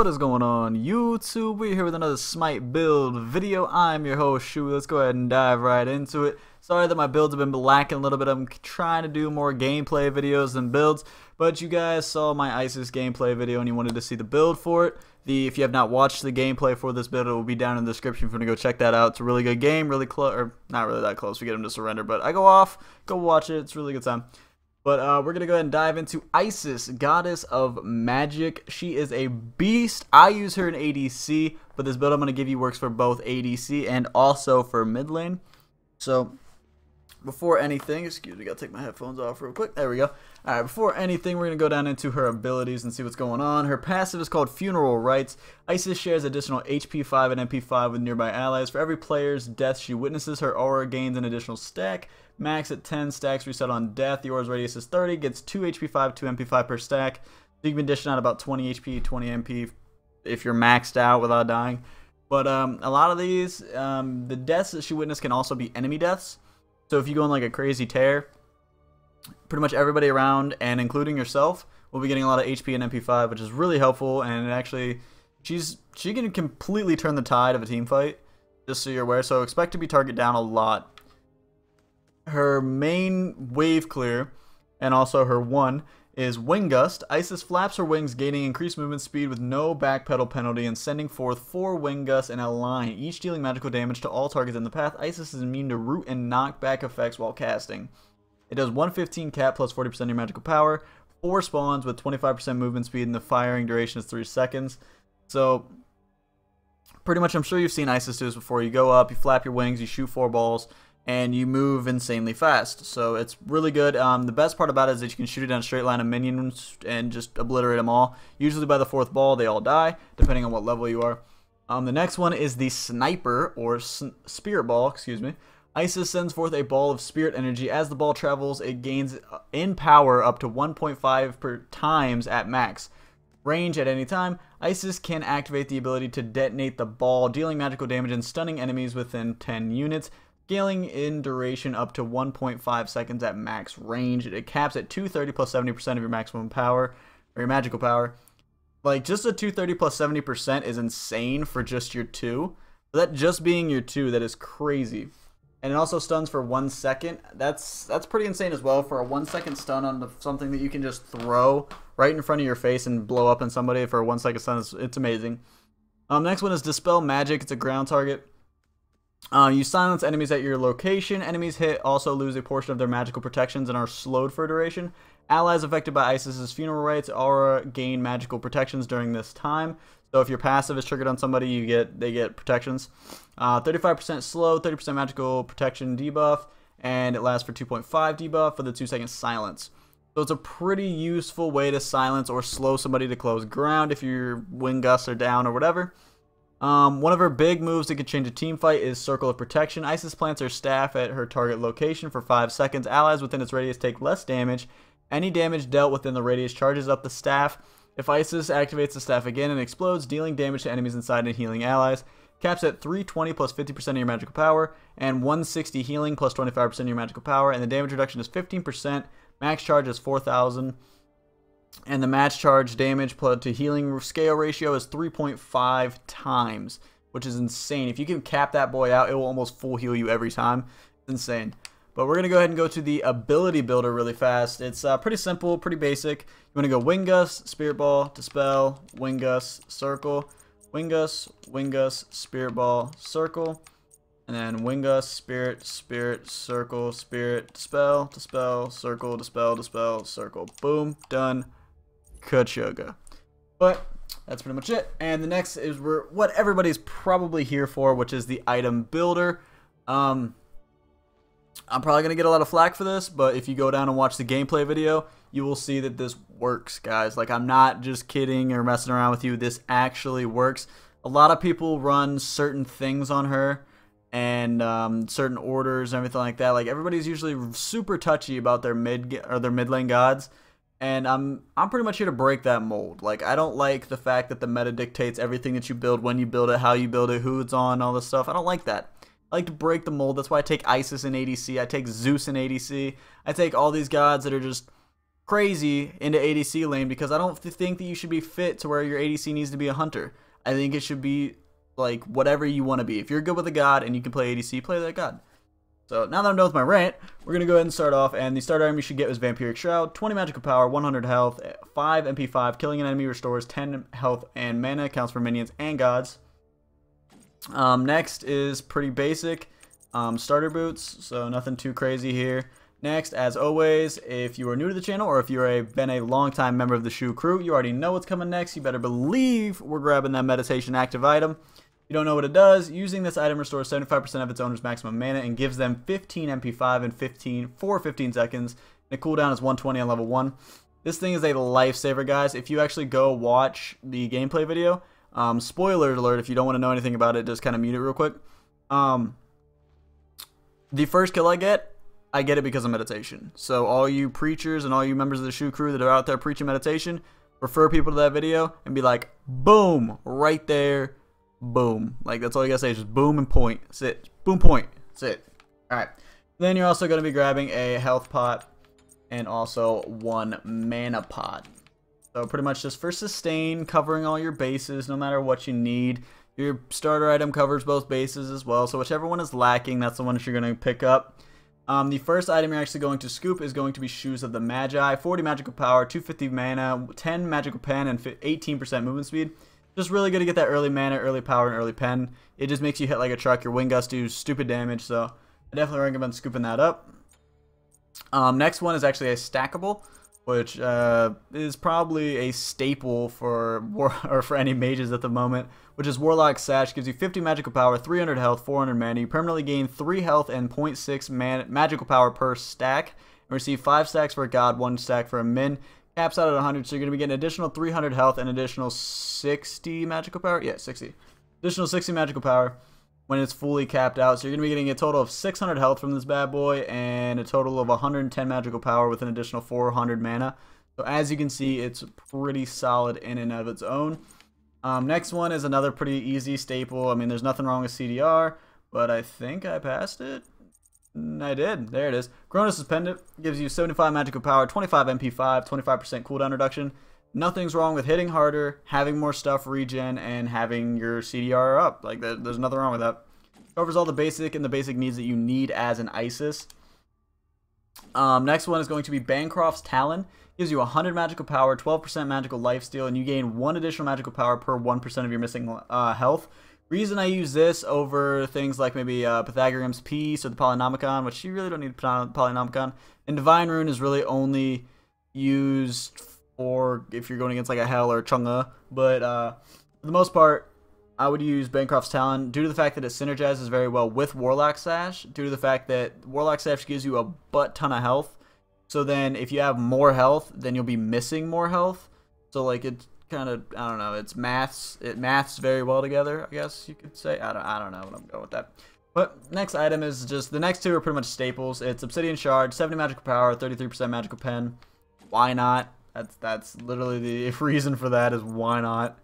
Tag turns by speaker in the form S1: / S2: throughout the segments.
S1: What is going on, YouTube? We're here with another Smite build video. I'm your host, Shu. Let's go ahead and dive right into it. Sorry that my builds have been lacking a little bit. I'm trying to do more gameplay videos than builds, but you guys saw my ISIS gameplay video and you wanted to see the build for it. If you have not watched the gameplay for this build, it will be down in the description if you want to go check that out. It's a really good game, really close, or not really that close. We get him to surrender, but I go off, go watch it. It's a really good time. But we're going to go ahead and dive into Isis, Goddess of Magic. She is a beast. I use her in ADC, but this build I'm going to give you works for both ADC and also for mid lane. So, before anything, excuse me, got to take my headphones off real quick. There we go. Alright, before anything, we're going to go down into her abilities and see what's going on. Her passive is called Funeral Rites. Isis shares additional HP 5 and MP 5 with nearby allies. For every player's death she witnesses, her aura gains an additional stack. Max at 10, stacks reset on death. The aura's radius is 30, gets 2 HP 5, 2 MP 5 per stack. So you can be dishing out about 20 HP, 20 MP if you're maxed out without dying. But a lot of these, the deaths that she witnessed can also be enemy deaths. So if you go on like a crazy tear, pretty much everybody around, and including yourself, will be getting a lot of HP and MP5, which is really helpful. And it actually, she can completely turn the tide of a team fight, just so you're aware. So expect to be target down a lot. Her main wave clear, and also her one, is Wing Gust. Isis flaps her wings, gaining increased movement speed with no backpedal penalty and sending forth 4 Wing Gusts in a line, each dealing magical damage to all targets in the path. Isis is immune to root and knockback effects while casting. It does 115 cap plus 40% of your magical power, 4 spawns with 25% movement speed, and the firing duration is 3 seconds. So, pretty much I'm sure you've seen Isis do this before. You go up, you flap your wings, you shoot 4 balls, and you move insanely fast. So it's really good. The best part about it is that you can shoot it down a straight line of minions and just obliterate them all. Usually by the 4th ball they all die, depending on what level you are. The next one is the Sniper, or Spirit Ball, excuse me. Isis sends forth a ball of spirit energy. As the ball travels, it gains in power up to 1.5 per times at max range at any time. Isis can activate the ability to detonate the ball, dealing magical damage and stunning enemies within 10 units. Scaling in duration up to 1.5 seconds at max range. It caps at 230 plus 70% of your maximum power, or your magical power. Like, just a 230 plus 70% is insane for just your 2. That just being your 2, that is crazy. And it also stuns for 1 second. That's pretty insane as well, for a 1 second stun on something that you can just throw right in front of your face and blow up on somebody for a 1 second stun. It's amazing. Next one is Dispel Magic. It's a ground target. You silence enemies at your location. Enemies hit also lose a portion of their magical protections and are slowed for a duration. Allies affected by Isis's Funeral Rites aura gain magical protections during this time. So if your passive is triggered on somebody, they get protections. 35% slow, 30% magical protection debuff, and it lasts for 2.5 debuff for the 2-second silence. So it's a pretty useful way to silence or slow somebody to close ground if your wing gusts are down or whatever. One of her big moves that can change a team fight is Circle of Protection. Isis plants her staff at her target location for 5 seconds. Allies within its radius take less damage. Any damage dealt within the radius charges up the staff. If Isis activates the staff again and explodes, dealing damage to enemies inside and healing allies. Caps at 320 plus 50% of your magical power, and 160 healing plus 25% of your magical power, and the damage reduction is 15%. Max charge is 4,000. And the match charge damage to healing scale ratio is 3.5 times, which is insane. If you can cap that boy out, it will almost full heal you every time. It's insane. But we're going to go ahead and go to the ability builder really fast. It's pretty simple, pretty basic. You want to go Wing Gust, Spirit Ball, Dispel, Wing Gust, Circle, Wing Gust, Spirit Ball, Circle, and then Wing Gust, Spirit, Circle, Spirit, Dispel, Circle, Dispel, Circle. Boom, done. Kachuga. But that's pretty much it. And the next is what everybody's probably here for, which is the item builder. I'm probably gonna get a lot of flack for this, but if you go down and watch the gameplay video, you will see that this works, guys. Like, I'm not just kidding or messing around with you. This actually works. A lot of people run certain things on her and certain orders and everything like that. Like, everybody's usually super touchy about their mid lane gods. And I'm pretty much here to break that mold. Like, I don't like the fact that the meta dictates everything that you build, when you build it, how you build it, who it's on, all this stuff. I don't like that. I like to break the mold. That's why I take Isis in ADC. I take Zeus in ADC. I take all these gods that are just crazy into ADC lane, because I don't think that you should be fit to where your ADC needs to be a hunter. I think it should be like whatever you want to be. If you're good with a god and you can play ADC, play that god. So now that I'm done with my rant, we're going to go ahead and start off, and the starter item you should get is Vampiric Shroud, 20 magical power, 100 health, 5 MP5, killing an enemy restores 10 health and mana, counts for minions and gods. Next is pretty basic, starter boots, so nothing too crazy here. Next, as always, if you are new to the channel or if you've been a long-time member of the Shu crew, you already know what's coming next. You better believe we're grabbing that meditation active item. You don't know what it does. Using this item restores 75% of its owner's maximum mana and gives them 15 MP5 and for 15 seconds. And the cooldown is 120 on level 1. This thing is a lifesaver, guys. If you actually go watch the gameplay video, spoiler alert, if you don't want to know anything about it, just kind of mute it real quick. The first kill I get it because of meditation. So all you preachers and all you members of the Shu crew that are out there preaching meditation, refer people to that video and be like, boom, right there. Boom. Like, that's all you gotta say, just boom and point. That's it. Boom, point. That's it. Alright. Then you're also gonna be grabbing a health pot and also 1 mana pot. So pretty much just for sustain, covering all your bases no matter what you need. Your starter item covers both bases as well, so whichever one is lacking, that's the one that you're gonna pick up. The first item you're actually going to scoop is going to be Shoes of the Magi, 40 magical power, 250 mana, 10 magical pen, and 18% movement speed. Just really good to get that early mana, early power, and early pen. It just makes you hit like a truck. Your Wind Gust do stupid damage, so I definitely recommend scooping that up. Next one is actually a stackable, which is probably a staple for any mages at the moment, which is Warlock Sash. Gives you 50 magical power, 300 health, 400 mana. You permanently gain 3 health and 0.6 magical power per stack, and receive 5 stacks for a god, 1 stack for a min. Caps out at 100, so you're going to be getting additional 300 health and additional 60 magical power. Yeah, 60. Additional 60 magical power when it's fully capped out. So you're going to be getting a total of 600 health from this bad boy and a total of 110 magical power with an additional 400 mana. So as you can see, it's pretty solid in and of its own. Next one is another pretty easy staple. I mean, there's nothing wrong with CDR, but I think I passed it. I did. There it is. Cronus' Pendant gives you 75 magical power, 25 MP5, 25% cooldown reduction. Nothing's wrong with hitting harder, having more stuff regen, and having your CDR up. Like, there's nothing wrong with that. Covers all the basic needs that you need as an Isis. Next one is going to be Bancroft's Talon. Gives you 100 magical power, 12% magical lifesteal, and you gain 1 additional magical power per 1% of your missing health. Reason I use this over things like maybe Pythagorean's Peace or the Polynomicon, which you really don't need Polynomicon. And Divine Rune is really only used for if you're going against like a Hell or a Chang'e. But for the most part, I would use Bancroft's Talon due to the fact that it synergizes very well with Warlock Sash, due to the fact that Warlock Sash gives you a butt ton of health. So then if you have more health, then you'll be missing more health. So like it's kind of, I don't know, it maths very well together, I guess you could say. I don't know what I'm going with that. But next item is just, the next two are pretty much staples. It's Obsidian Shard, 70 magical power, 33% magical pen. Why not? That's literally the reason for that, is why not.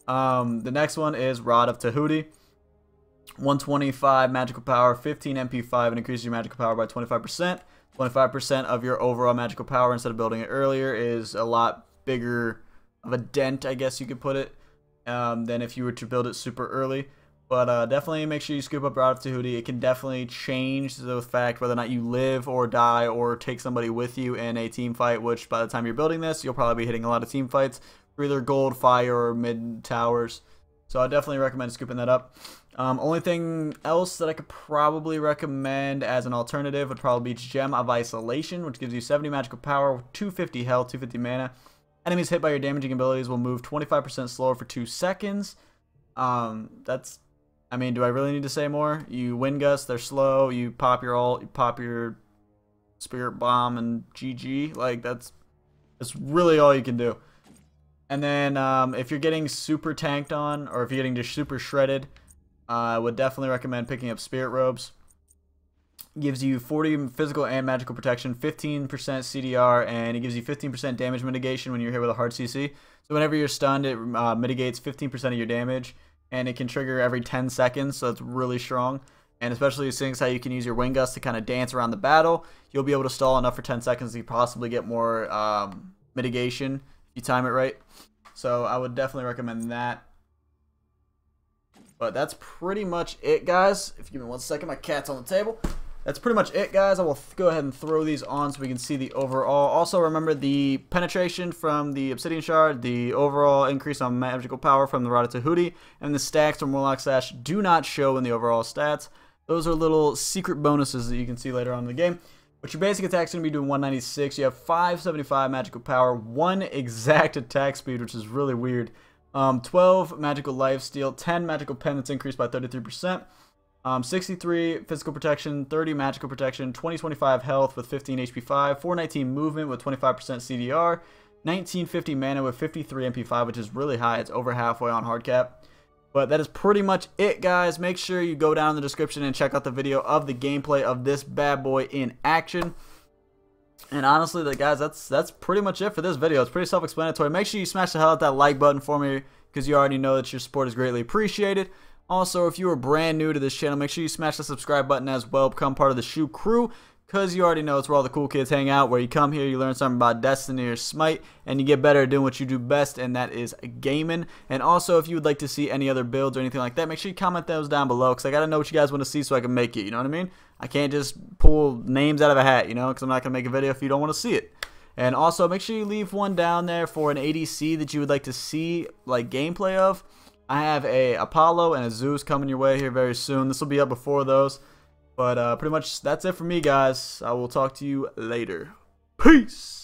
S1: The next one is Rod of Tahuti, 125 magical power, 15 MP5, and increases your magical power by 25%. 25% of your overall magical power instead of building it earlier is a lot bigger of a dent, I guess you could put it, than if you were to build it super early. But definitely make sure you scoop up Rod of Tahuti. It can definitely change the fact whether or not you live or die or take somebody with you in a team fight, which by the time you're building this, you'll probably be hitting a lot of team fights for either gold, fire, or mid towers. So I definitely recommend scooping that up. Only thing else that I could probably recommend as an alternative would probably be Gem of Isolation, which gives you 70 magical power, 250 health, 250 mana. Enemies hit by your damaging abilities will move 25% slower for 2 seconds. That's, I mean, do I really need to say more? You Wind Gust, they're slow. You pop your ult, you pop your Spirit Bomb, and GG. Like, that's really all you can do. And then if you're getting super tanked on, or if you're getting just super shredded, I would definitely recommend picking up Spirit Robes. Gives you 40 physical and magical protection, 15% CDR, and it gives you 15% damage mitigation when you're hit with a hard CC. So whenever you're stunned, it mitigates 15% of your damage, and it can trigger every 10 seconds, so it's really strong. And especially seeing how you can use your wing gust to kind of dance around the battle, you'll be able to stall enough for 10 seconds to possibly get more mitigation if you time it right. So I would definitely recommend that. But that's pretty much it, guys. If you give me 1 second, my cat's on the table. That's pretty much it, guys. I will go ahead and throw these on so we can see the overall. Also, remember the penetration from the Obsidian Shard, the overall increase on magical power from the Ratatouille, and the stacks from Warlock Sash do not show in the overall stats. Those are little secret bonuses that you can see later on in the game. But your basic attack's going to be doing 196. You have 575 magical power, 1 exact attack speed, which is really weird. 12 magical lifesteal, 10 magical pen that's increased by 33%. 63 physical protection, 30 magical protection, 20-25 health with 15 HP 5, 419 movement with 25% CDR, 1950 mana with 53 MP 5, which is really high. It's over halfway on hard cap. But that is pretty much it, guys. Make sure you go down in the description and check out the video of the gameplay of this bad boy in action. And honestly, guys, that's pretty much it for this video. It's pretty self-explanatory. Make sure you smash the hell out that like button for me, because you already know that your support is greatly appreciated. Also, if you are brand new to this channel, make sure you smash the subscribe button as well. Become part of the Shoe Crew, because you already know it's where all the cool kids hang out. Where you come here, you learn something about Destiny or Smite, and you get better at doing what you do best, and that is gaming. And also, if you would like to see any other builds or anything like that, make sure you comment those down below, because I got to know what you guys want to see so I can make it, you know what I mean? I can't just pull names out of a hat, you know, because I'm not going to make a video if you don't want to see it. And also, make sure you leave one down there for an ADC that you would like to see, like, gameplay of. I have a Apollo and a Zeus coming your way here very soon. This will be up before those. But pretty much that's it for me, guys. I will talk to you later. Peace!